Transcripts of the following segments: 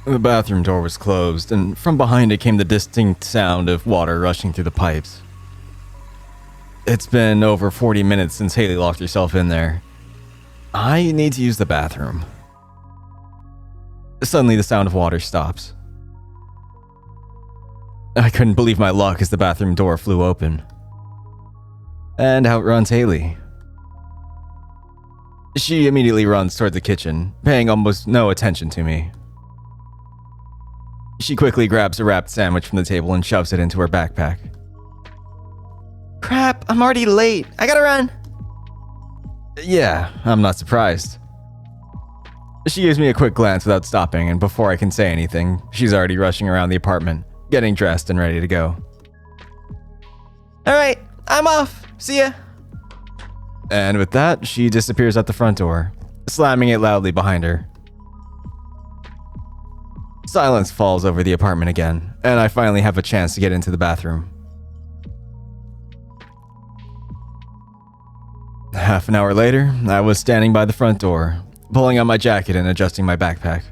The bathroom door was closed, and from behind it came the distinct sound of water rushing through the pipes. It's been over 40 minutes since Haley locked herself in there. I need to use the bathroom. Suddenly, the sound of water stops. I couldn't believe my luck as the bathroom door flew open. And out runs Haley. She immediately runs toward the kitchen, paying almost no attention to me. She quickly grabs a wrapped sandwich from the table and shoves it into her backpack. Crap, I'm already late. I gotta run. Yeah, I'm not surprised. She gives me a quick glance without stopping, and before I can say anything, she's already rushing around the apartment, getting dressed and ready to go. Alright, I'm off. See ya. And with that, she disappears at the front door, slamming it loudly behind her. Silence falls over the apartment again, and I finally have a chance to get into the bathroom. Half an hour later, I was standing by the front door, pulling on my jacket and adjusting my backpack.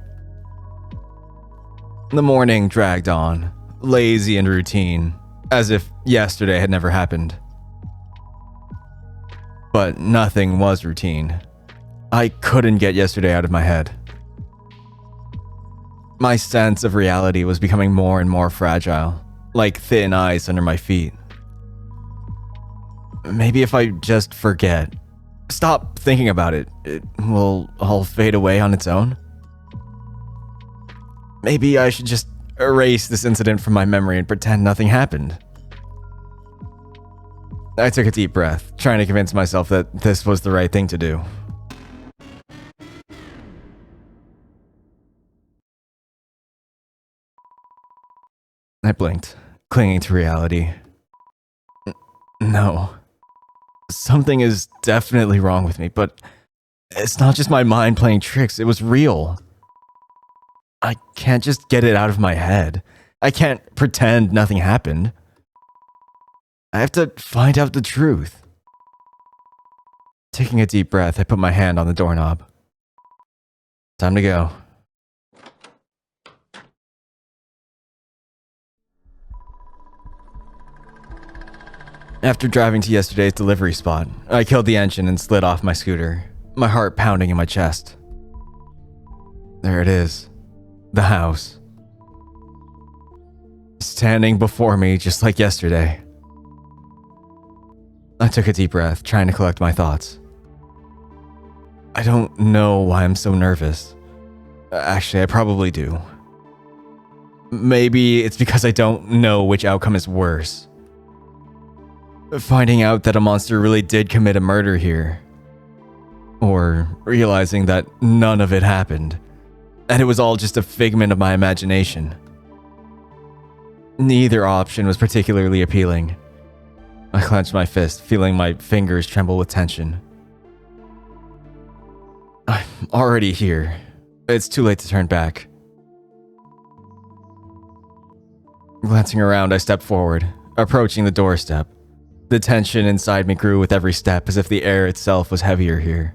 The morning dragged on, lazy and routine, as if yesterday had never happened. But nothing was routine. I couldn't get yesterday out of my head. My sense of reality was becoming more and more fragile, like thin ice under my feet. Maybe if I just forget, stop thinking about it, it will all fade away on its own. Maybe I should just erase this incident from my memory and pretend nothing happened. I took a deep breath, trying to convince myself that this was the right thing to do. I blinked, clinging to reality. No. Something is definitely wrong with me, but it's not just my mind playing tricks, it was real. I can't just get it out of my head. I can't pretend nothing happened. I have to find out the truth. Taking a deep breath, I put my hand on the doorknob. Time to go. After driving to yesterday's delivery spot, I killed the engine and slid off my scooter, my heart pounding in my chest. There it is. The house. Standing before me just like yesterday. I took a deep breath, trying to collect my thoughts. I don't know why I'm so nervous. Actually, I probably do. Maybe it's because I don't know which outcome is worse. Finding out that a monster really did commit a murder here. Or realizing that none of it happened, and it was all just a figment of my imagination. Neither option was particularly appealing. I clenched my fist, feeling my fingers tremble with tension. I'm already here. It's too late to turn back. Glancing around, I stepped forward, approaching the doorstep. The tension inside me grew with every step, as if the air itself was heavier here.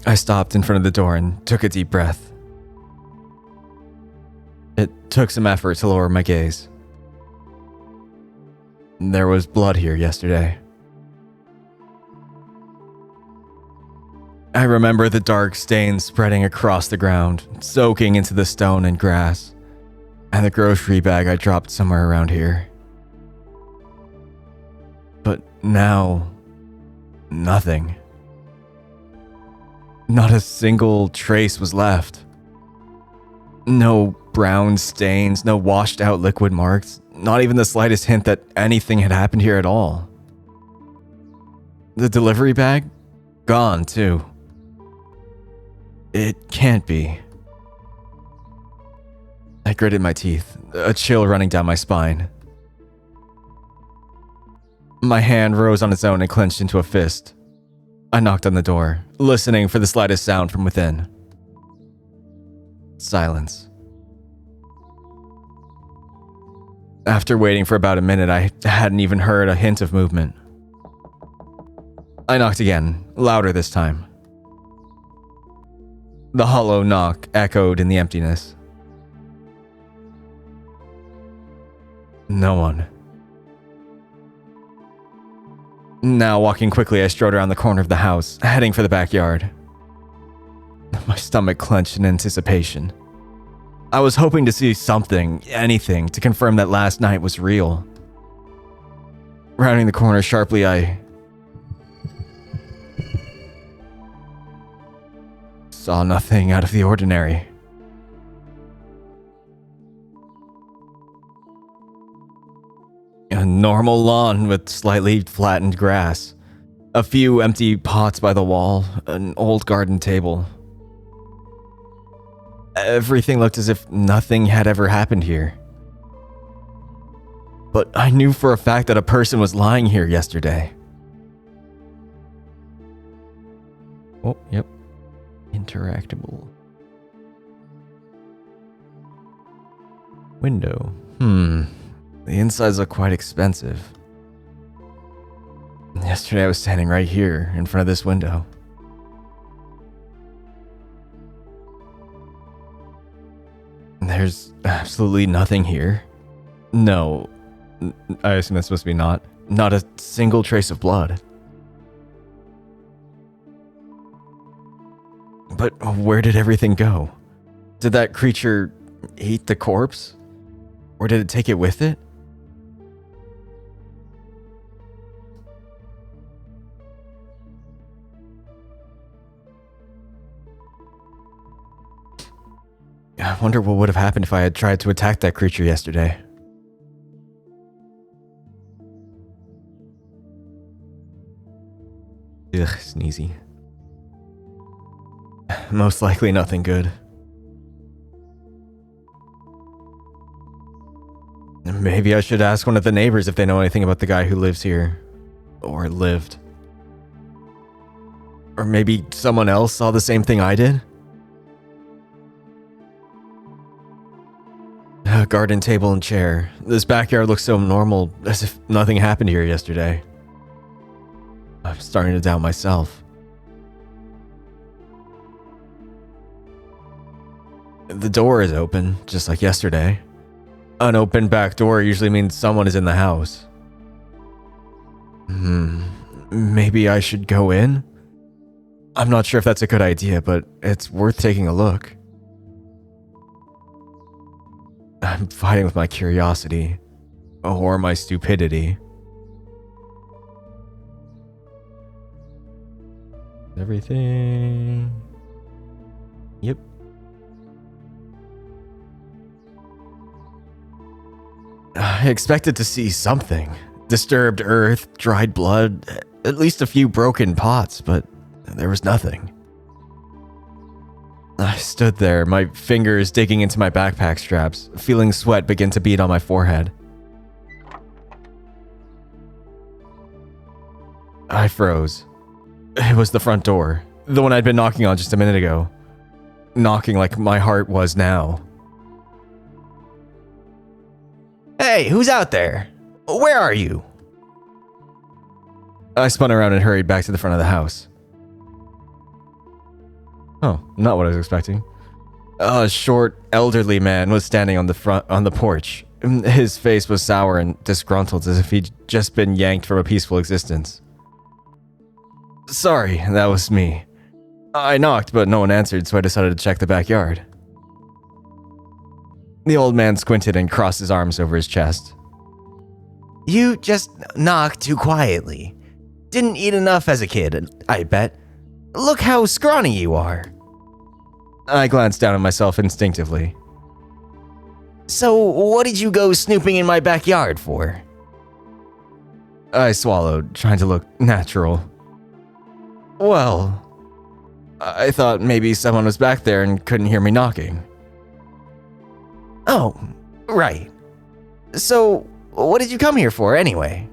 I stopped in front of the door and took a deep breath. It took some effort to lower my gaze. There was blood here yesterday. I remember the dark stains spreading across the ground, soaking into the stone and grass, and the grocery bag I dropped somewhere around here. But now, nothing. Not a single trace was left. No brown stains, no washed out liquid marks, not even the slightest hint that anything had happened here at all. The delivery bag? Gone, too. It can't be. I gritted my teeth, a chill running down my spine. My hand rose on its own and clenched into a fist. I knocked on the door, listening for the slightest sound from within. Silence. After waiting for about a minute, I hadn't even heard a hint of movement. I knocked again, louder this time. The hollow knock echoed in the emptiness. No one. Now, walking quickly, I strode around the corner of the house, heading for the backyard. My stomach clenched in anticipation. I was hoping to see something, anything, to confirm that last night was real. Rounding the corner sharply, I saw nothing out of the ordinary. A normal lawn with slightly flattened grass, a few empty pots by the wall, an old garden table. Everything looked as if nothing had ever happened here. But I knew for a fact that a person was lying here yesterday. Oh, yep. Interactable. Window. The insides look quite expensive. Yesterday I was standing right here in front of this window. There's absolutely nothing here. No, I assume that's supposed to be not a single trace of blood. But where did everything go? Did that creature eat the corpse? Or did it take it with it? I wonder what would have happened if I had tried to attack that creature yesterday. Ugh, sneezy. Most likely nothing good. Maybe I should ask one of the neighbors if they know anything about the guy who lives here. Or lived. Or maybe someone else saw the same thing I did? A garden table and chair. This backyard looks so normal, as if nothing happened here yesterday. I'm starting to doubt myself. The door is open, just like yesterday. An open back door usually means someone is in the house. Maybe I should go in? I'm not sure if that's a good idea, but it's worth taking a look. I'm fighting with my curiosity. Or my stupidity. Everything... Yep. I expected to see something. Disturbed earth, dried blood, at least a few broken pots, but there was nothing. I stood there, my fingers digging into my backpack straps, feeling sweat begin to bead on my forehead. I froze. It was the front door, the one I'd been knocking on just a minute ago. Knocking like my heart was now. Hey, who's out there? Where are you? I spun around and hurried back to the front of the house. Oh, not what I was expecting. A short, elderly man was standing on the porch. His face was sour and disgruntled, as if he'd just been yanked from a peaceful existence. Sorry, that was me. I knocked, but no one answered, so I decided to check the backyard. The old man squinted and crossed his arms over his chest. You just knocked too quietly. Didn't eat enough as a kid, I bet. Look how scrawny you are. I glanced down at myself instinctively. So, what did you go snooping in my backyard for? I swallowed, trying to look natural. Well, I thought maybe someone was back there and couldn't hear me knocking. Oh, right. So, what did you come here for anyway?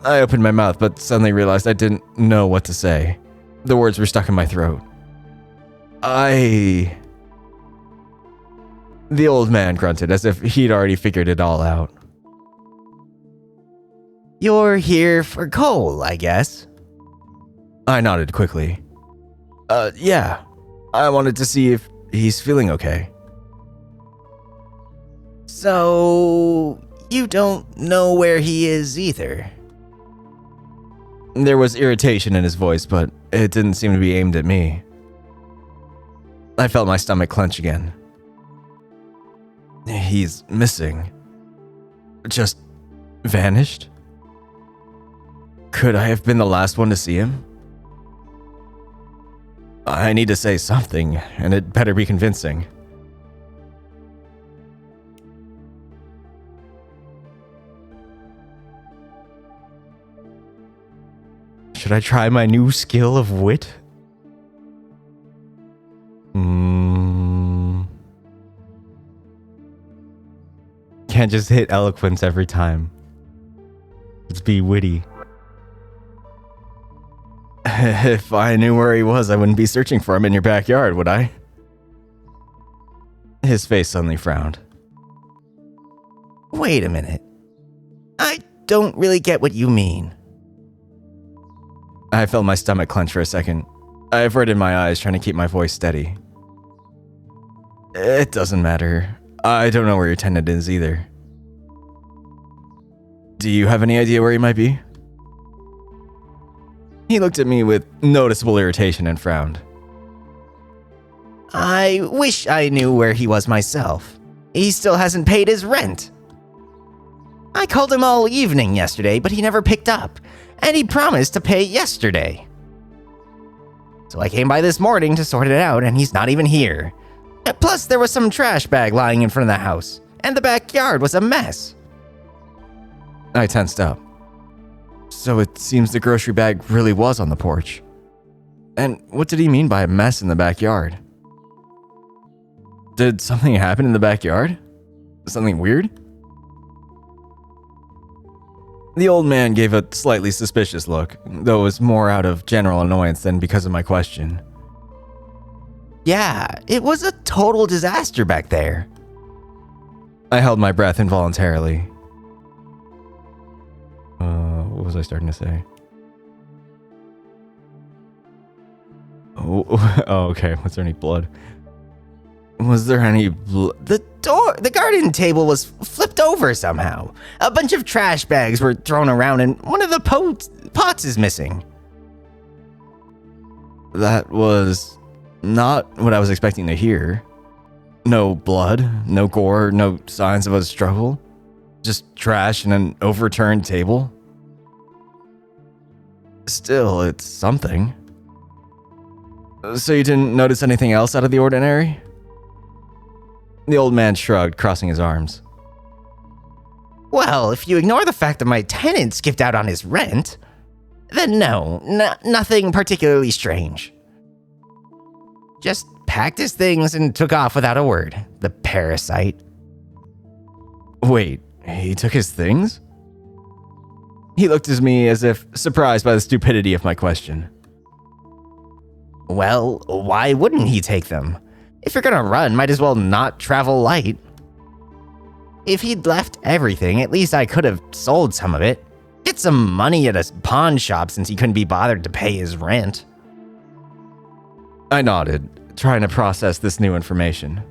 I opened my mouth, but suddenly realized I didn't know what to say. The words were stuck in my throat. The old man grunted, as if he'd already figured it all out. You're here for coal, I guess. I nodded quickly. Yeah. I wanted to see if he's feeling okay. So, you don't know where he is either? There was irritation in his voice, but it didn't seem to be aimed at me. I felt my stomach clench again. He's missing. Just vanished? Could I have been the last one to see him? I need to say something, and it better be convincing. Should I try my new skill of wit? Can't just hit eloquence every time. Let's be witty. If I knew where he was, I wouldn't be searching for him in your backyard, would I? His face suddenly frowned. Wait a minute. I don't really get what you mean. I felt my stomach clench for a second. I averted my eyes, trying to keep my voice steady. It doesn't matter. I don't know where your tenant is either. Do you have any idea where he might be? He looked at me with noticeable irritation and frowned. I wish I knew where he was myself. He still hasn't paid his rent. I called him all evening yesterday, but he never picked up, and he promised to pay yesterday. So I came by this morning to sort it out, and he's not even here. Plus, there was some trash bag lying in front of the house, and the backyard was a mess. I tensed up. So it seems the grocery bag really was on the porch. And what did he mean by a mess in the backyard? Did something happen in the backyard? Something weird? The old man gave a slightly suspicious look, though it was more out of general annoyance than because of my question. Yeah, it was a total disaster back there. I held my breath involuntarily. What was I starting to say? Oh, okay. Was there any blood? Was there any blood? The garden table was flipped over somehow. A bunch of trash bags were thrown around, and one of the pots is missing. That was not what I was expecting to hear. No blood, no gore, no signs of a struggle. Just trash and an overturned table. Still, it's something. So you didn't notice anything else out of the ordinary? The old man shrugged, crossing his arms. Well, if you ignore the fact that my tenant skipped out on his rent, then no, nothing particularly strange. Just packed his things and took off without a word, the parasite. Wait, he took his things? He looked at me as if surprised by the stupidity of my question. Well, why wouldn't he take them? If you're gonna run, might as well not travel light. If he'd left everything, at least I could have sold some of it. Get some money at a pawn shop since he couldn't be bothered to pay his rent. I nodded, trying to process this new information.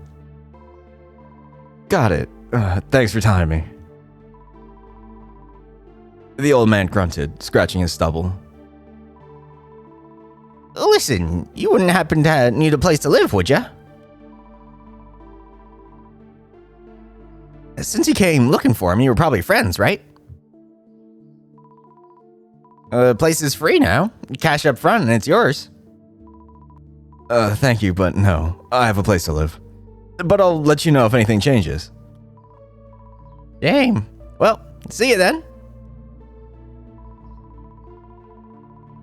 Got it. Thanks for telling me. The old man grunted, scratching his stubble. Listen, you wouldn't happen to need a place to live, would ya? Since you came looking for him, you were probably friends, right? The place is free now. Cash up front and it's yours. Thank you, but no. I have a place to live. But I'll let you know if anything changes. Damn. Well, see you then.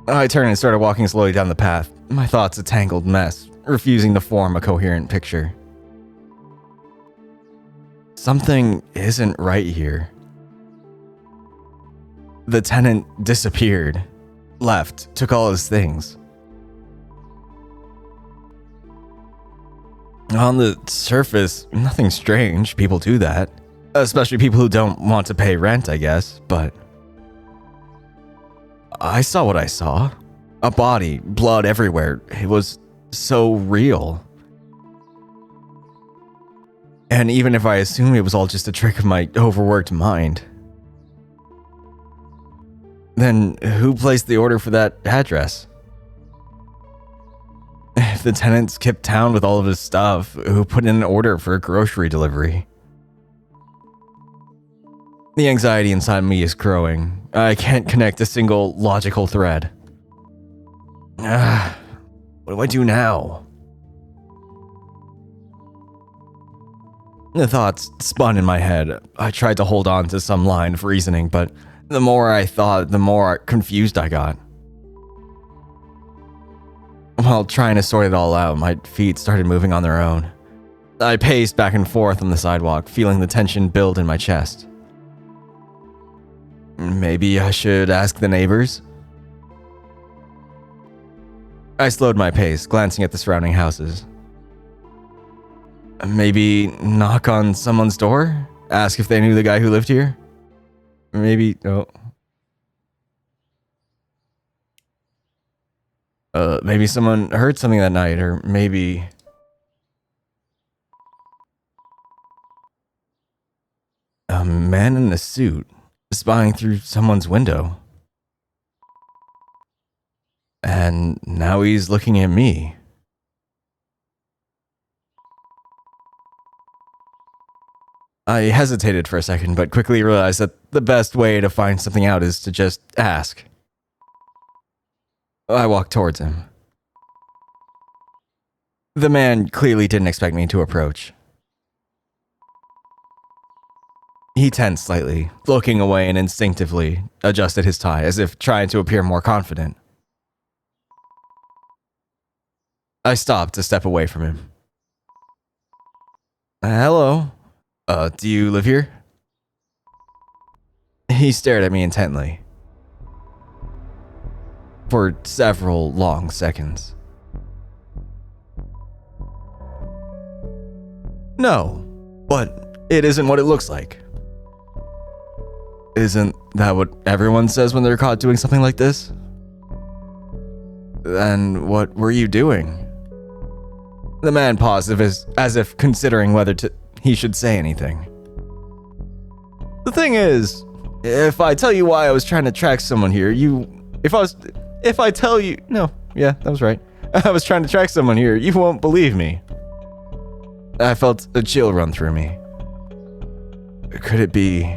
I turned and started walking slowly down the path, my thoughts a tangled mess, refusing to form a coherent picture. Something isn't right here. The tenant disappeared, left, took all his things. On the surface, nothing strange. People do that. Especially people who don't want to pay rent, I guess, but I saw what I saw. A body, blood everywhere. It was so real. And even if I assume it was all just a trick of my overworked mind, then who placed the order for that address? If the tenant skipped town with all of his stuff, who put in an order for a grocery delivery? The anxiety inside me is growing. I can't connect a single logical thread. What do I do now? The thoughts spun in my head. I tried to hold on to some line of reasoning, but the more I thought, the more confused I got. While trying to sort it all out, my feet started moving on their own. I paced back and forth on the sidewalk, feeling the tension build in my chest. Maybe I should ask the neighbors? I slowed my pace, glancing at the surrounding houses. Maybe knock on someone's door? Ask if they knew the guy who lived here? Maybe, maybe someone heard something that night, or maybe... A man in a suit, spying through someone's window. And now he's looking at me. I hesitated for a second, but quickly realized that the best way to find something out is to just ask. I walked towards him. The man clearly didn't expect me to approach. He tensed slightly, looking away, and instinctively adjusted his tie as if trying to appear more confident. I stopped to step away from him. Hello? Do you live here? He stared at me intently. For several long seconds. No, but it isn't what it looks like. Isn't that what everyone says when they're caught doing something like this? Then what were you doing? The man paused as if considering whether he should say anything. The thing is, if I tell you why I was trying to track someone here, if I tell you, no, yeah, that was right. I was trying to track someone here, you won't believe me. I felt a chill run through me. Could it be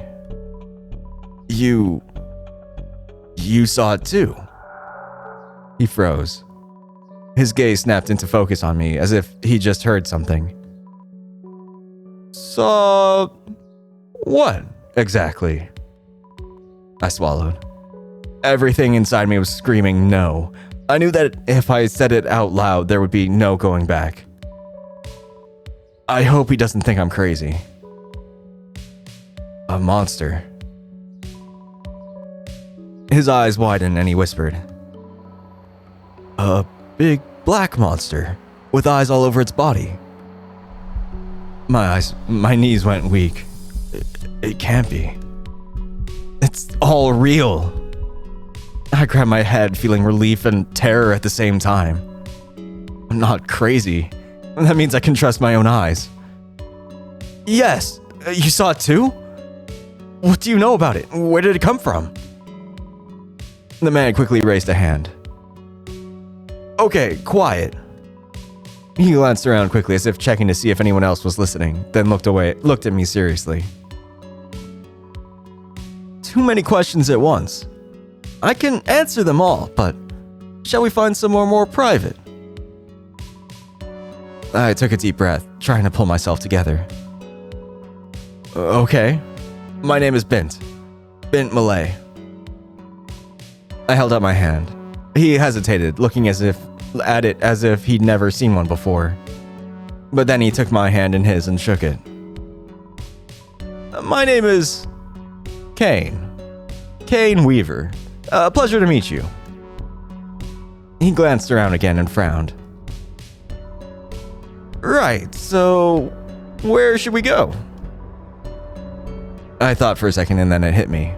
you saw it too? He froze. His gaze snapped into focus on me as if he just heard something. Saw what exactly? I swallowed. Everything inside me was screaming no. I knew that if I said it out loud, there would be no going back. I hope he doesn't think I'm crazy. A monster. His eyes widened and he whispered. A big black monster with eyes all over its body. My knees went weak. It can't be. It's all real. I grabbed my head, feeling relief and terror at the same time. I'm not crazy. That means I can trust my own eyes. Yes, you saw it too? What do you know about it? Where did it come from? The man quickly raised a hand. Okay, quiet. He glanced around quickly as if checking to see if anyone else was listening, then looked at me seriously. Too many questions at once. I can answer them all, but shall we find somewhere more private? I took a deep breath, trying to pull myself together. Okay. My name is Bint. Bint Malay. I held out my hand. He hesitated, looking at it as if he'd never seen one before. But then he took my hand in his and shook it. My name is Kane. Kane Weaver. Pleasure to meet you. He glanced around again and frowned. Right, so where should we go? I thought for a second and then it hit me.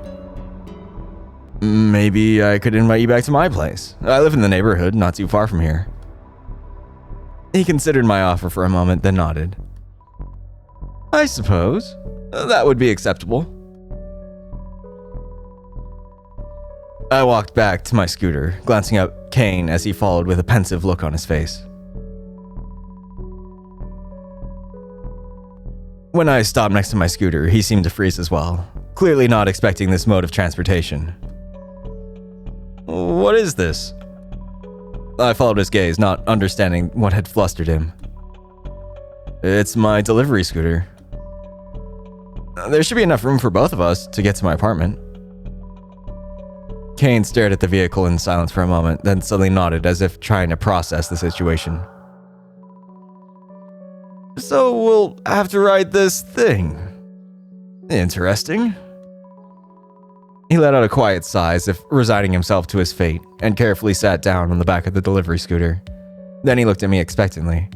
Maybe I could invite you back to my place. I live in the neighborhood, not too far from here. He considered my offer for a moment, then nodded. I suppose that would be acceptable. I walked back to my scooter, glancing at Kane as he followed with a pensive look on his face. When I stopped next to my scooter, he seemed to freeze as well, clearly not expecting this mode of transportation. What is this? I followed his gaze, not understanding what had flustered him. It's my delivery scooter. There should be enough room for both of us to get to my apartment. Kane stared at the vehicle in silence for a moment, then suddenly nodded as if trying to process the situation. So we'll have to ride this thing. Interesting. He let out a quiet sigh as if resigning himself to his fate, and carefully sat down on the back of the delivery scooter. Then he looked at me expectantly.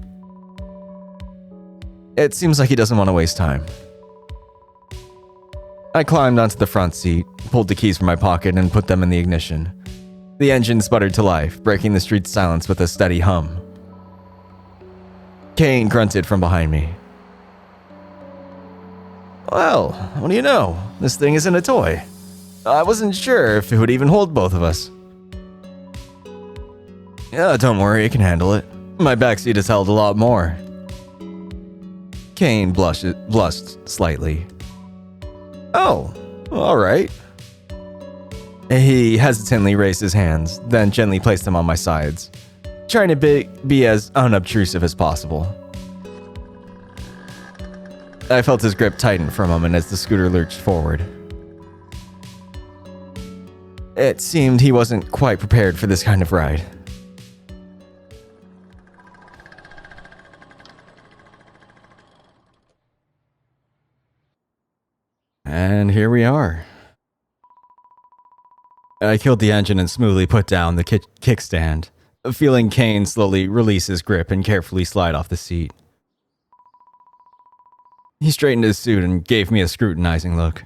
It seems like he doesn't want to waste time. I climbed onto the front seat, pulled the keys from my pocket, and put them in the ignition. The engine sputtered to life, breaking the street's silence with a steady hum. Kane grunted from behind me. Well, what do you know? This thing isn't a toy. I wasn't sure if it would even hold both of us. Yeah, don't worry, I can handle it. My backseat has held a lot more. Kane blushed slightly. Oh, all right. He hesitantly raised his hands, then gently placed them on my sides, trying to be as unobtrusive as possible. I felt his grip tighten for a moment as the scooter lurched forward. It seemed he wasn't quite prepared for this kind of ride. And here we are. I killed the engine and smoothly put down the kickstand, feeling Kane slowly release his grip and carefully slide off the seat. He straightened his suit and gave me a scrutinizing look.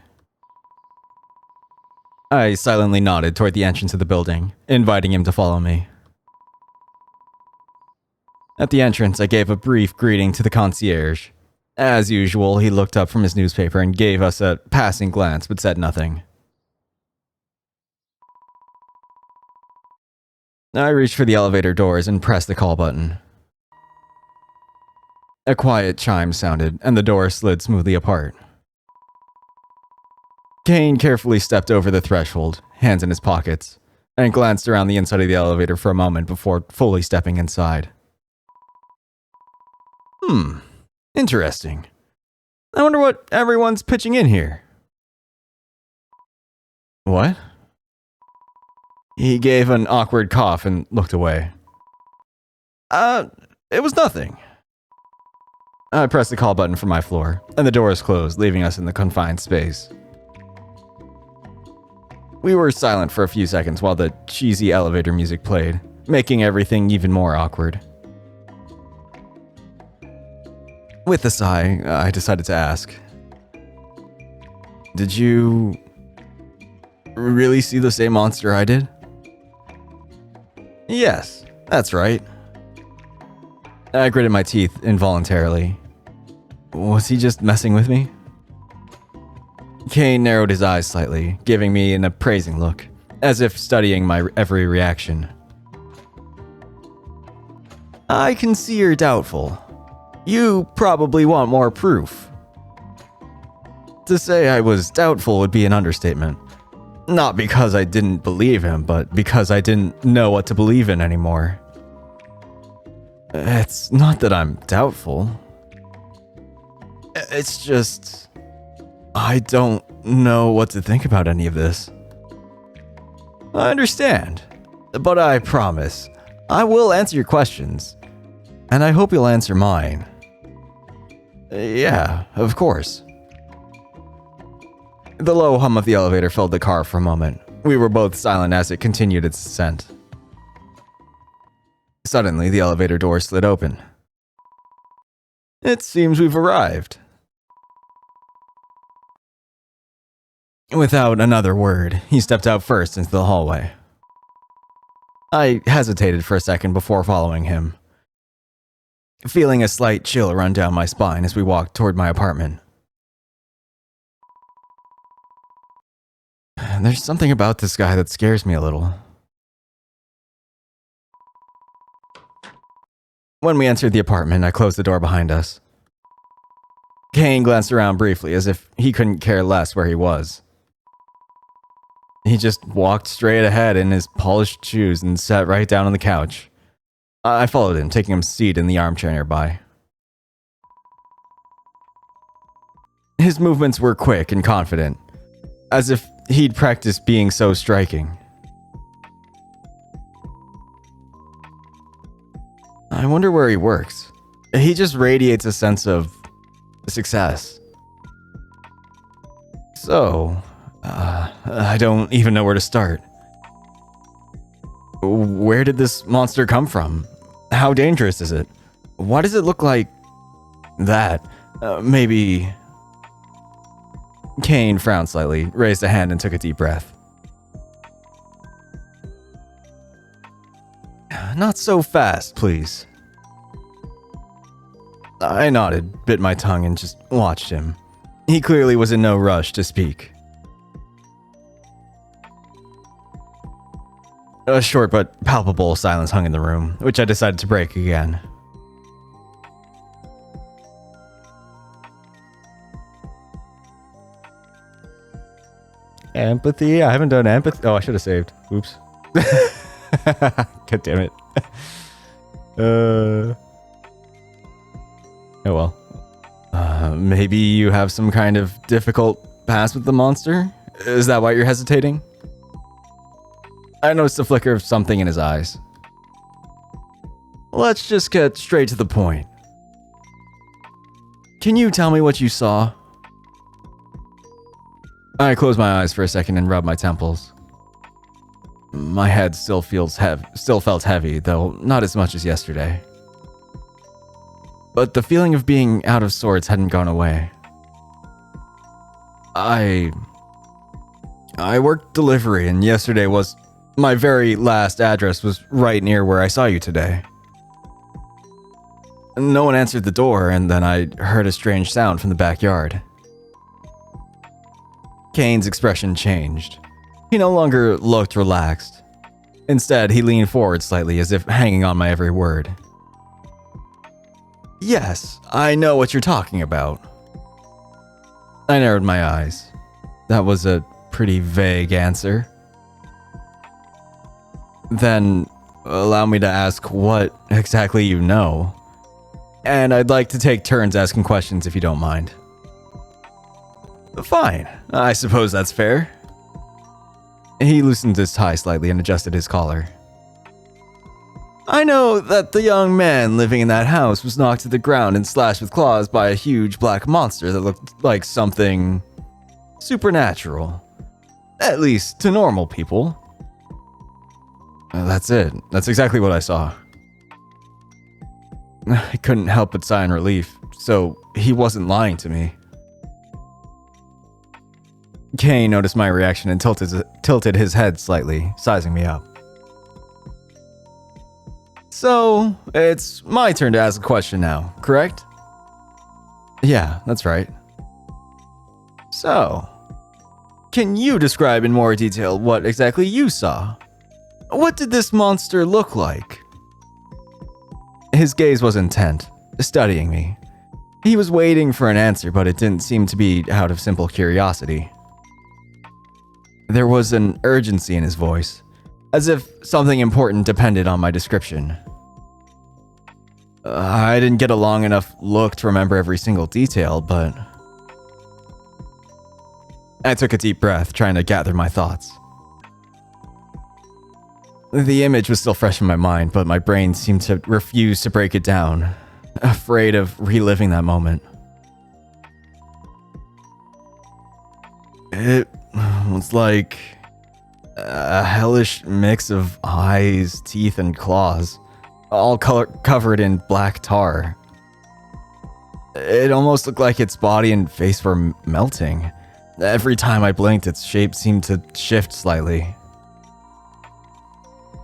I silently nodded toward the entrance of the building, inviting him to follow me. At the entrance, I gave a brief greeting to the concierge. As usual, he looked up from his newspaper and gave us a passing glance but said nothing. I reached for the elevator doors and pressed the call button. A quiet chime sounded, and the door slid smoothly apart. Kane carefully stepped over the threshold, hands in his pockets, and glanced around the inside of the elevator for a moment before fully stepping inside. Interesting. I wonder what everyone's pitching in here. What? He gave an awkward cough and looked away. It was nothing. I pressed the call button from my floor, and the doors closed, leaving us in the confined space. We were silent for a few seconds while the cheesy elevator music played, making everything even more awkward. With a sigh, I decided to ask, Did you really see the same monster I did? Yes, that's right. I gritted my teeth involuntarily. Was he just messing with me? Kane narrowed his eyes slightly, giving me an appraising look, as if studying my every reaction. I can see you're doubtful. You probably want more proof. To say I was doubtful would be an understatement. Not because I didn't believe him, but because I didn't know what to believe in anymore. It's not that I'm doubtful. It's just, I don't know what to think about any of this. I understand, but I promise, I will answer your questions, and I hope you'll answer mine. Yeah, of course. The low hum of the elevator filled the car for a moment. We were both silent as it continued its ascent. Suddenly, the elevator door slid open. It seems we've arrived. Without another word, he stepped out first into the hallway. I hesitated for a second before following him. feeling a slight chill run down my spine as we walked toward my apartment. There's something about this guy that scares me a little. When we entered the apartment, I closed the door behind us. Kane glanced around briefly as if he couldn't care less where he was. He just walked straight ahead in his polished shoes and sat right down on the couch. I followed him, taking him a seat in the armchair nearby. His movements were quick and confident, as if he'd practiced being so striking. I wonder where he works. He just radiates a sense of success. So, I don't even know where to start. Where did this monster come from? How dangerous is it? Why does it look like that? Maybe... Kane frowned slightly, raised a hand and took a deep breath. Not so fast, please. I nodded, bit my tongue, and just watched him. He clearly was in no rush to speak. A short but palpable silence hung in the room, which I decided to break again. Empathy? I haven't done empathy. Oh, I should have saved. Oops. God damn it. Oh well. Maybe you have some kind of difficult past with the monster? Is that why you're hesitating? I noticed a flicker of something in his eyes. Let's just get straight to the point. Can you tell me what you saw? I closed my eyes for a second and rubbed my temples. My head still felt heavy, though not as much as yesterday. But the feeling of being out of sorts hadn't gone away. I worked delivery, and yesterday was my very last address was right near where I saw you today. No one answered the door, and then I heard a strange sound from the backyard. Kane's expression changed. He no longer looked relaxed. Instead, he leaned forward slightly as if hanging on my every word. Yes, I know what you're talking about. I narrowed my eyes. That was a pretty vague answer. Then, allow me to ask what exactly you know. And I'd like to take turns asking questions if you don't mind. Fine, I suppose that's fair. He loosened his tie slightly and adjusted his collar. I know that the young man living in that house was knocked to the ground and slashed with claws by a huge black monster that looked like something supernatural. At least to normal people. That's it. That's exactly what I saw. I couldn't help but sigh in relief, so he wasn't lying to me. Kane noticed my reaction and tilted his head slightly, sizing me up. So, it's my turn to ask a question now, correct? Yeah, that's right. So, can you describe in more detail what exactly you saw? What did this monster look like? His gaze was intent, studying me. He was waiting for an answer, but it didn't seem to be out of simple curiosity. There was an urgency in his voice, as if something important depended on my description. I didn't get a long enough look to remember every single detail, but... I took a deep breath, trying to gather my thoughts. The image was still fresh in my mind, but my brain seemed to refuse to break it down, afraid of reliving that moment. It was like a hellish mix of eyes, teeth, and claws, all covered in black tar. It almost looked like its body and face were melting. Every time I blinked, its shape seemed to shift slightly.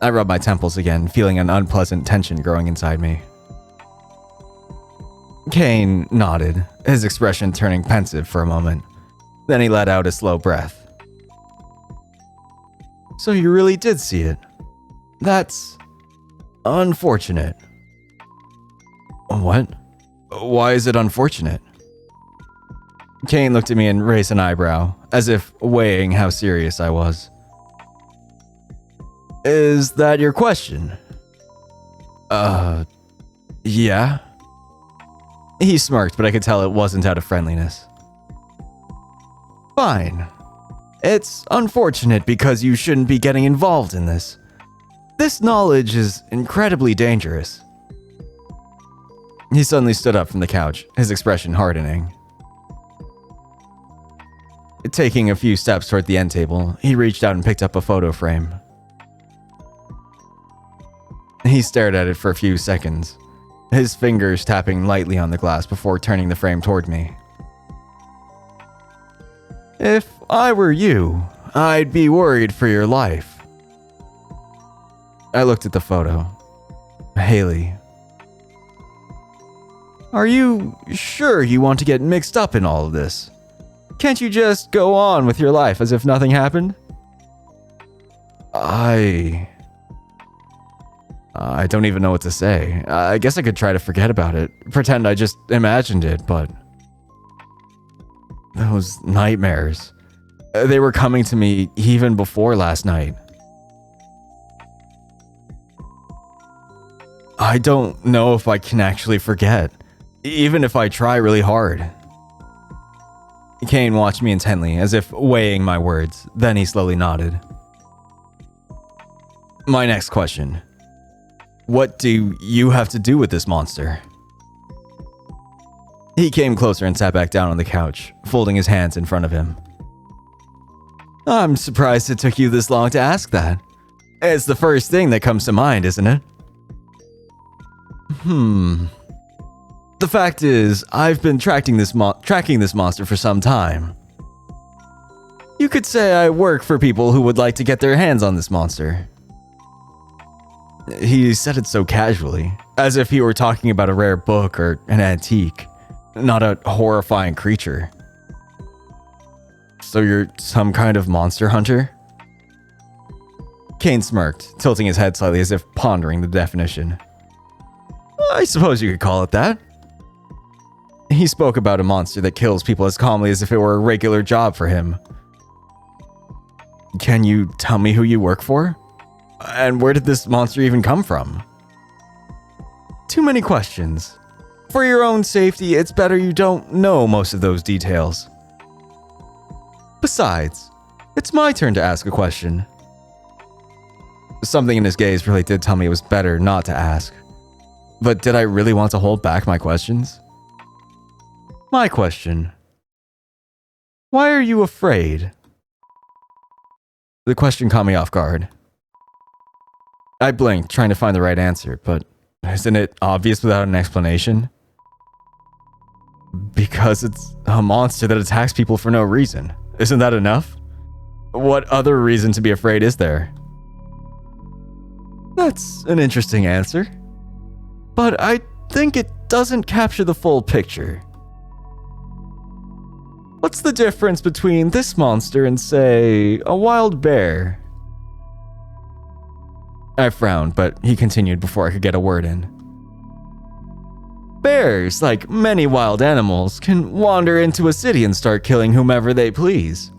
I rubbed my temples again, feeling an unpleasant tension growing inside me. Kane nodded, his expression turning pensive for a moment. Then he let out a slow breath. So you really did see it? That's unfortunate. What? Why is it unfortunate? Kane looked at me and raised an eyebrow, as if weighing how serious I was. Is that your question? Yeah. He smirked, but I could tell it wasn't out of friendliness. Fine. It's unfortunate because you shouldn't be getting involved in this. This knowledge is incredibly dangerous. He suddenly stood up from the couch, his expression hardening. Taking a few steps toward the end table, he reached out and picked up a photo frame. He stared at it for a few seconds, his fingers tapping lightly on the glass before turning the frame toward me. If I were you, I'd be worried for your life. I looked at the photo. Haley. Are you sure you want to get mixed up in all of this? Can't you just go on with your life as if nothing happened? I don't even know what to say. I guess I could try to forget about it. Pretend I just imagined it, but... Those nightmares. They were coming to me even before last night. I don't know if I can actually forget, even if I try really hard. Kane watched me intently, as if weighing my words. Then he slowly nodded. My next question. What do you have to do with this monster? He came closer and sat back down on the couch, folding his hands in front of him. I'm surprised it took you this long to ask that. It's the first thing that comes to mind, isn't it? The fact is, I've been tracking this monster for some time. You could say I work for people who would like to get their hands on this monster. He said it so casually, as if he were talking about a rare book or an antique, not a horrifying creature. So you're some kind of monster hunter? Kane smirked, tilting his head slightly as if pondering the definition. I suppose you could call it that. He spoke about a monster that kills people as calmly as if it were a regular job for him. Can you tell me who you work for? And where did this monster even come from? Too many questions. For your own safety, it's better you don't know most of those details. Besides, it's my turn to ask a question. Something in his gaze really did tell me it was better not to ask. But did I really want to hold back my questions? My question. Why are you afraid? The question caught me off guard. I blinked, trying to find the right answer, but isn't it obvious without an explanation? Because it's a monster that attacks people for no reason. Isn't that enough? What other reason to be afraid is there? That's an interesting answer. But I think it doesn't capture the full picture. What's the difference between this monster and, say, a wild bear? I frowned, but he continued before I could get a word in. Bears, like many wild animals, can wander into a city and start killing whomever they please.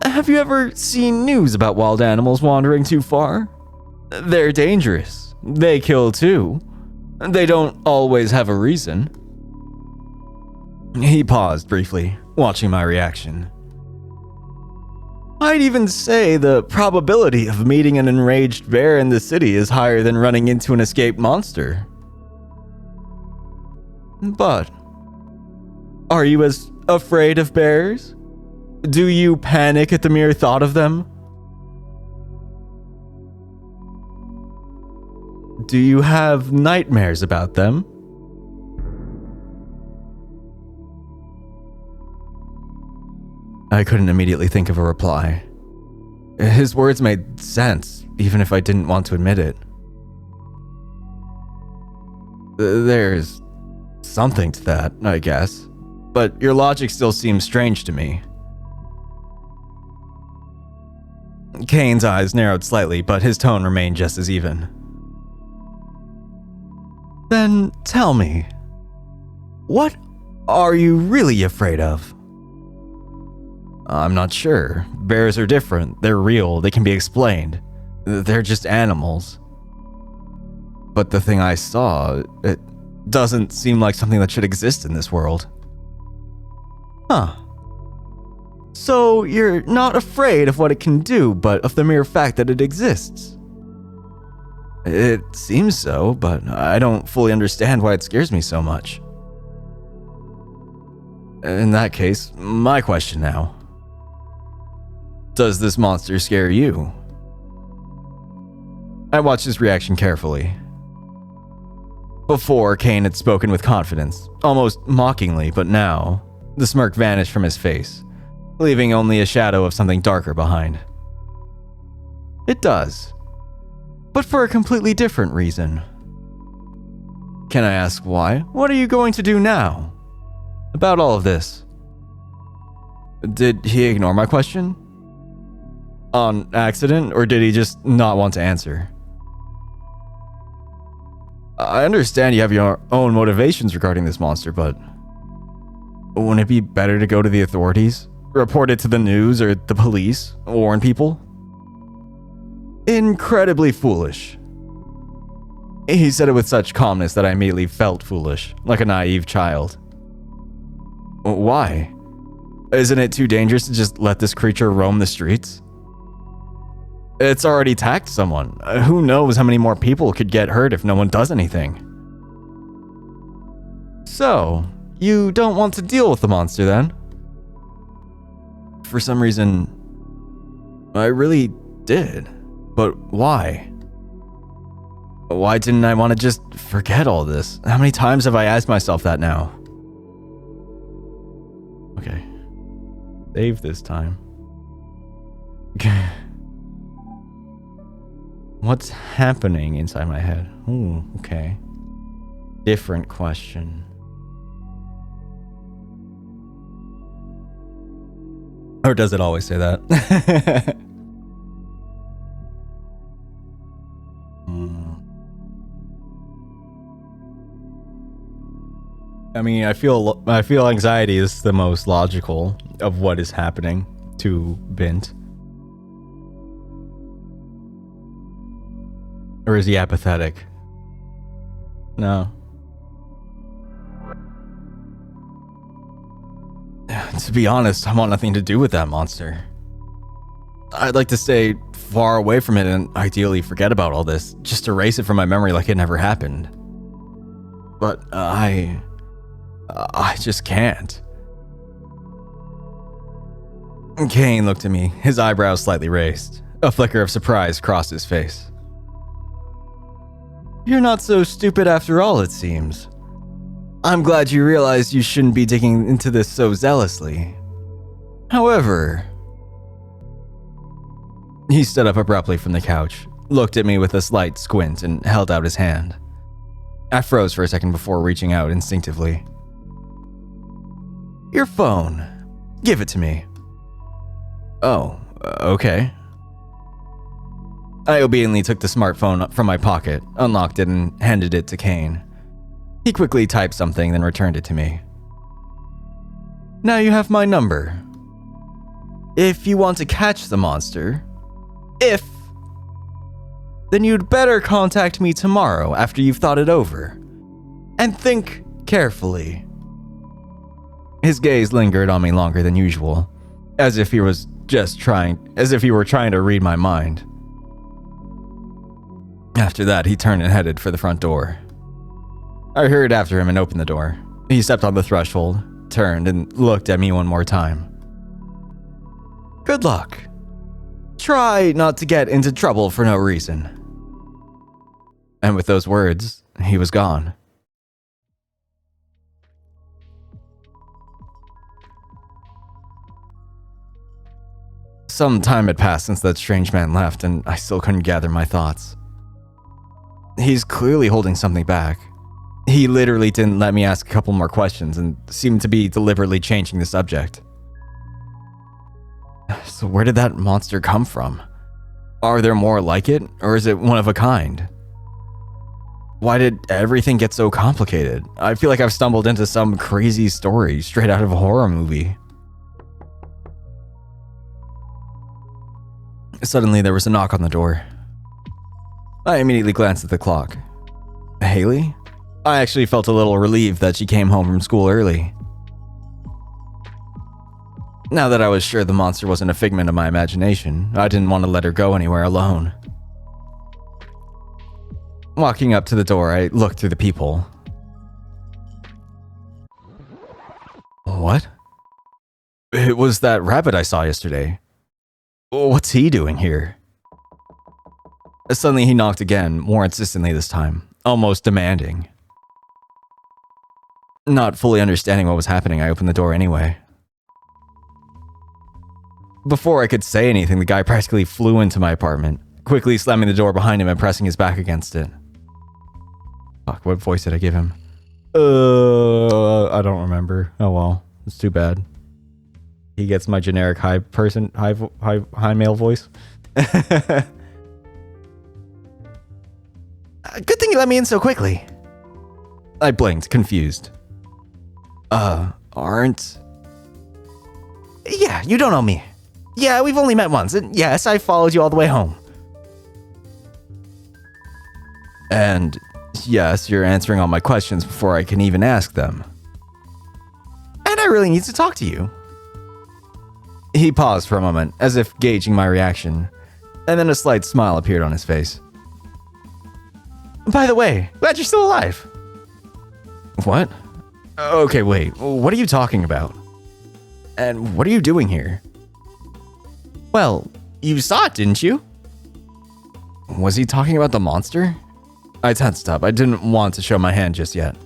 Have you ever seen news about wild animals wandering too far? They're dangerous. They kill too. They don't always have a reason. He paused briefly, watching my reaction. I'd even say the probability of meeting an enraged bear in the city is higher than running into an escaped monster. But, are you as afraid of bears? Do you panic at the mere thought of them? Do you have nightmares about them? I couldn't immediately think of a reply. His words made sense, even if I didn't want to admit it. There's something to that, I guess. But your logic still seems strange to me. Kane's eyes narrowed slightly, but his tone remained just as even. Then tell me, what are you really afraid of? I'm not sure. Bears are different. They're real. They can be explained. They're just animals. But the thing I saw, it doesn't seem like something that should exist in this world. Huh. So you're not afraid of what it can do, but of the mere fact that it exists? It seems so, but I don't fully understand why it scares me so much. In that case, my question now. Does this monster scare you? I watched his reaction carefully. Before, Kane had spoken with confidence, almost mockingly, but now, the smirk vanished from his face, leaving only a shadow of something darker behind. It does, but for a completely different reason. Can I ask why? What are you going to do now? About all of this? Did he ignore my question? On accident, or did he just not want to answer? I understand you have your own motivations regarding this monster, but wouldn't it be better to go to the authorities? Report it to the news or the police? Warn people? Incredibly foolish. He said it with such calmness that I immediately felt foolish, like a naive child. Why? Isn't it too dangerous to just let this creature roam the streets? It's already attacked someone. Who knows how many more people could get hurt if no one does anything? So, you don't want to deal with the monster then? For some reason, I really did. But why? Why didn't I want to just forget all this? How many times have I asked myself that now? Okay. Save this time. What's happening inside my head? Ooh, okay. Different question. Or does it always say that? I mean, I feel anxiety is the most logical of what is happening to Bint. Or is he apathetic? No. To be honest, I want nothing to do with that monster. I'd like to stay far away from it and ideally forget about all this, just erase it from my memory like it never happened. But I just can't. Kane looked at me, his eyebrows slightly raised. A flicker of surprise crossed his face. You're not so stupid after all, it seems. I'm glad you realized you shouldn't be digging into this so zealously. However... He stood up abruptly from the couch, looked at me with a slight squint, and held out his hand. I froze for a second before reaching out instinctively. Your phone. Give it to me. Oh, okay. I obediently took the smartphone from my pocket, unlocked it, and handed it to Kane. He quickly typed something, then returned it to me. Now you have my number. If you want to catch the monster, then you'd better contact me tomorrow after you've thought it over. And think carefully. His gaze lingered on me longer than usual, as if he were trying to read my mind. After that, he turned and headed for the front door. I hurried after him and opened the door. He stepped on the threshold, turned, and looked at me one more time. Good luck. Try not to get into trouble for no reason. And with those words, he was gone. Some time had passed since that strange man left, and I still couldn't gather my thoughts. He's clearly holding something back. He literally didn't let me ask a couple more questions and seemed to be deliberately changing the subject. So where did that monster come from? Are there more like it, or is it one of a kind? Why did everything get so complicated? I feel like I've stumbled into some crazy story straight out of a horror movie. Suddenly, there was a knock on the door. I immediately glanced at the clock. Haley? I actually felt a little relieved that she came home from school early. Now that I was sure the monster wasn't a figment of my imagination, I didn't want to let her go anywhere alone. Walking up to the door, I looked through the peephole. What? It was that rabbit I saw yesterday. What's he doing here? Suddenly he knocked again, more insistently this time, almost demanding. Not fully understanding what was happening, I opened the door anyway. Before I could say anything, the guy practically flew into my apartment, quickly slamming the door behind him and pressing his back against it. Fuck, what voice did I give him? I don't remember. Oh well, it's too bad. He gets my generic high male voice. Good thing you let me in so quickly. I blinked, confused. Aren't... Yeah, you don't know me. Yeah, we've only met once, and yes, I followed you all the way home. And yes, you're answering all my questions before I can even ask them. And I really need to talk to you. He paused for a moment, as if gauging my reaction, and then a slight smile appeared on his face. By the way, glad you're still alive. What? Okay, wait, what are you talking about? And what are you doing here? Well, you saw it, didn't you? Was he talking about the monster? I tensed up. I didn't want to show my hand just yet.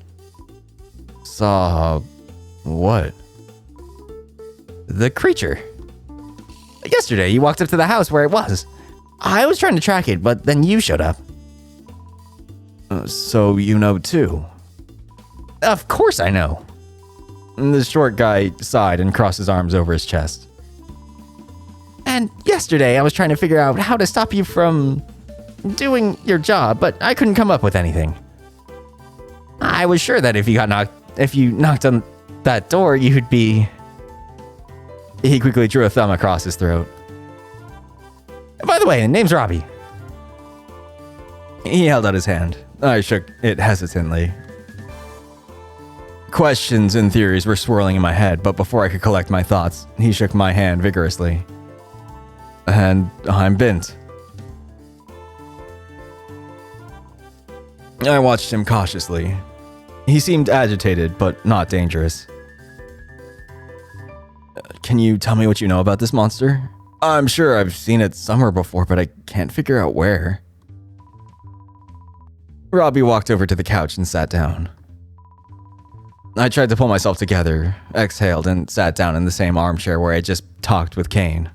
Saw... what? The creature. Yesterday, you walked up to the house where it was. I was trying to track it, but then you showed up. So you know too? Of course I know. The short guy sighed and crossed his arms over his chest. And yesterday, I was trying to figure out how to stop you from doing your job, but I couldn't come up with anything. I was sure that if you knocked on that door, you'd be... He quickly drew a thumb across his throat. By the way, the name's Robbie. He held out his hand. I shook it hesitantly. Questions and theories were swirling in my head, but before I could collect my thoughts, he shook my hand vigorously. And I'm bent. I watched him cautiously. He seemed agitated, but not dangerous. Can you tell me what you know about this monster? I'm sure I've seen it somewhere before, but I can't figure out where. Robbie walked over to the couch and sat down. I tried to pull myself together, exhaled, and sat down in the same armchair where I just talked with Kane.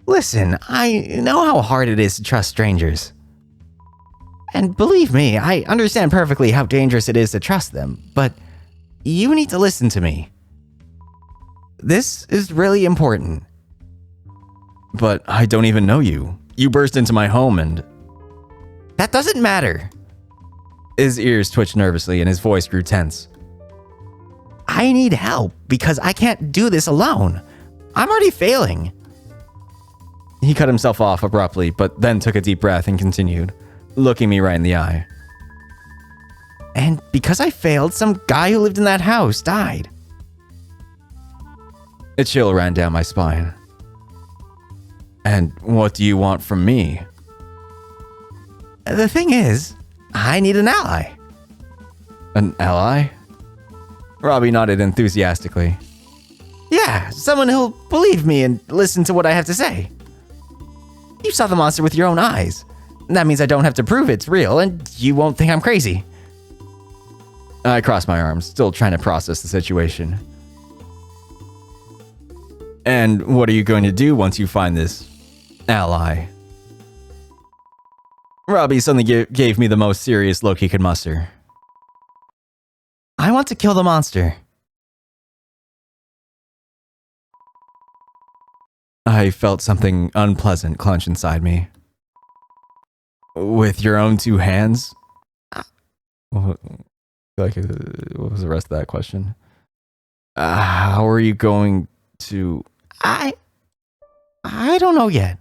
Listen, I know how hard it is to trust strangers. And believe me, I understand perfectly how dangerous it is to trust them, but you need to listen to me. This is really important. But I don't even know you. You burst into my home and... That doesn't matter. His ears twitched nervously and his voice grew tense. I need help because I can't do this alone. I'm already failing. He cut himself off abruptly, but then took a deep breath and continued, looking me right in the eye. And because I failed, some guy who lived in that house died. A chill ran down my spine. And what do you want from me? The thing is, I need an ally. An ally? Robbie nodded enthusiastically. Yeah, someone who'll believe me and listen to what I have to say. You saw the monster with your own eyes. That means I don't have to prove it's real, and you won't think I'm crazy. I crossed my arms, still trying to process the situation. And what are you going to do once you find this ally? Robbie suddenly gave me the most serious look he could muster. I want to kill the monster. I felt something unpleasant clench inside me. With your own two hands? What was the rest of that question? How are you going to... I don't know yet.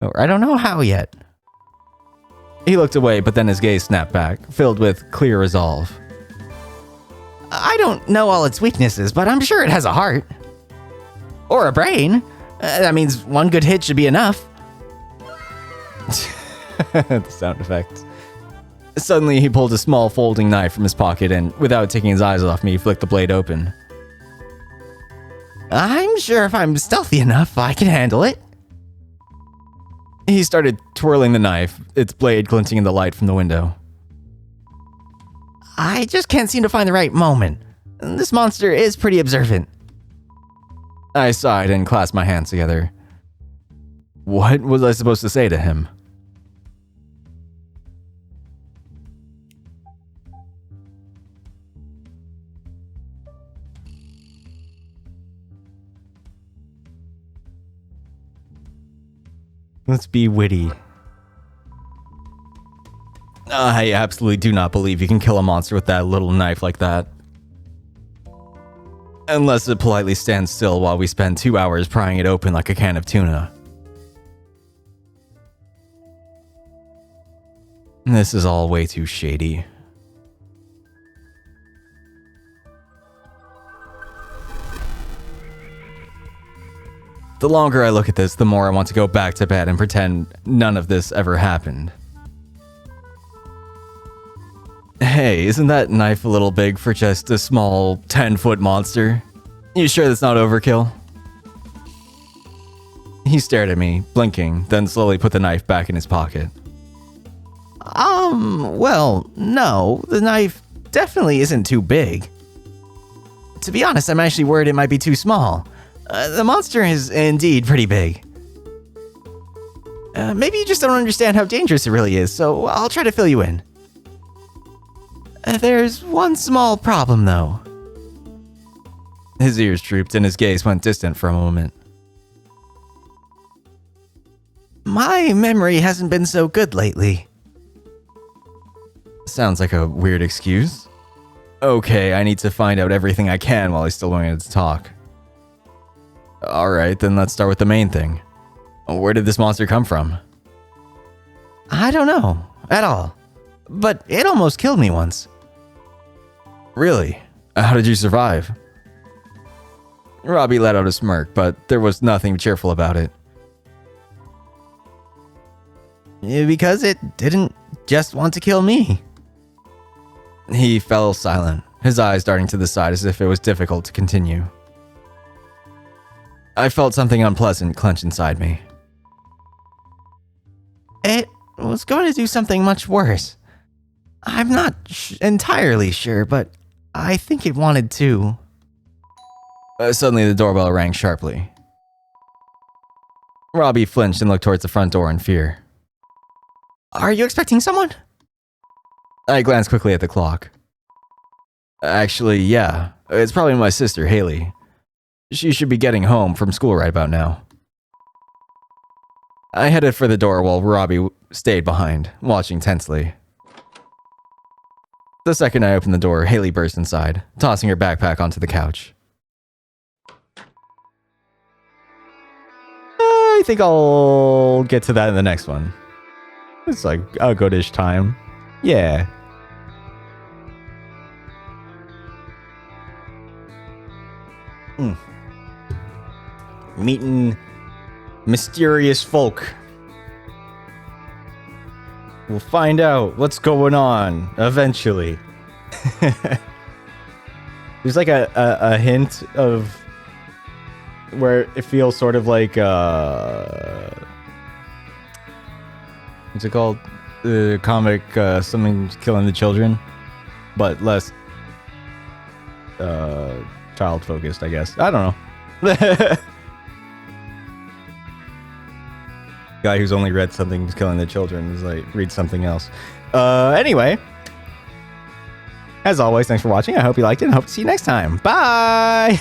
Or I don't know how yet. He looked away, but then his gaze snapped back, filled with clear resolve. I don't know all its weaknesses, but I'm sure it has a heart. Or a brain. That means one good hit should be enough. The sound effects. Suddenly, he pulled a small folding knife from his pocket and, without taking his eyes off me, flicked the blade open. I'm sure if I'm stealthy enough, I can handle it. He started twirling the knife, its blade glinting in the light from the window. I just can't seem to find the right moment. This monster is pretty observant. I sighed and clasped my hands together. What was I supposed to say to him? Let's be witty. I absolutely do not believe you can kill a monster with that little knife like that. Unless it politely stands still while we spend 2 hours prying it open like a can of tuna. This is all way too shady. The longer I look at this, the more I want to go back to bed and pretend none of this ever happened. Hey, isn't that knife a little big for just a small 10-foot monster? You sure that's not overkill? He stared at me, blinking, then slowly put the knife back in his pocket. Well, no, the knife definitely isn't too big. To be honest, I'm actually worried it might be too small. The monster is indeed pretty big. Maybe you just don't understand how dangerous it really is, so I'll try to fill you in. There's one small problem, though. His ears drooped and his gaze went distant for a moment. My memory hasn't been so good lately. Sounds like a weird excuse. Okay, I need to find out everything I can while he's still wanting to talk. Alright, then let's start with the main thing. Where did this monster come from? I don't know, at all. But it almost killed me once. Really? How did you survive? Robbie let out a smirk, but there was nothing cheerful about it. Because it didn't just want to kill me. He fell silent, his eyes darting to the side as if it was difficult to continue. I felt something unpleasant clench inside me. It was going to do something much worse. I'm not entirely sure, but I think it wanted to. Suddenly, the doorbell rang sharply. Robbie flinched and looked towards the front door in fear. Are you expecting someone? I glanced quickly at the clock. Actually, yeah. It's probably my sister, Haley. She should be getting home from school right about now. I headed for the door while Robbie stayed behind, watching tensely. The second I opened the door, Haley burst inside, tossing her backpack onto the couch. I think I'll get to that in the next one. It's like a goodish time. Yeah. Meeting mysterious folk. We'll find out what's going on eventually. There's like a hint of where it feels sort of like what's it called? The comic Something Killing the Children, but less child focused, I guess. I don't know. Guy who's only read something who's killing the children is like, read something else. Anyway. As always, thanks for watching. I hope you liked it and hope to see you next time. Bye!